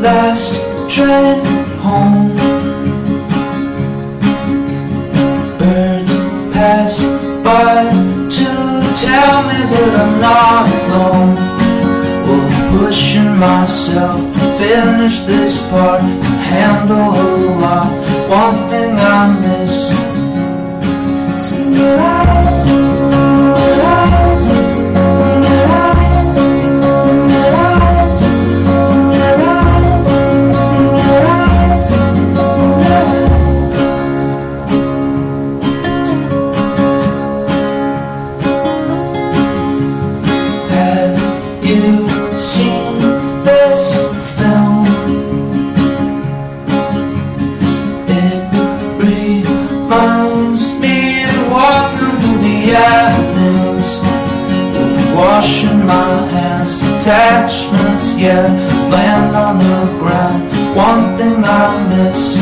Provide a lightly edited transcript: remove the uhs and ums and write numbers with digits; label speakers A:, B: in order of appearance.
A: last train home. Birds pass by to tell me that I'm not alone. Well, I'm pushing myself to finish this part and handle a lot. One thing I'm missing is in your eyes, in your eyes, in your eyes, in your eyes, in your eyes, in your eyes, in your eyes. Have you seen this film? It reminds me of walking through the avenues, washing my hands, attachments, yeah, land on the ground. One thing I miss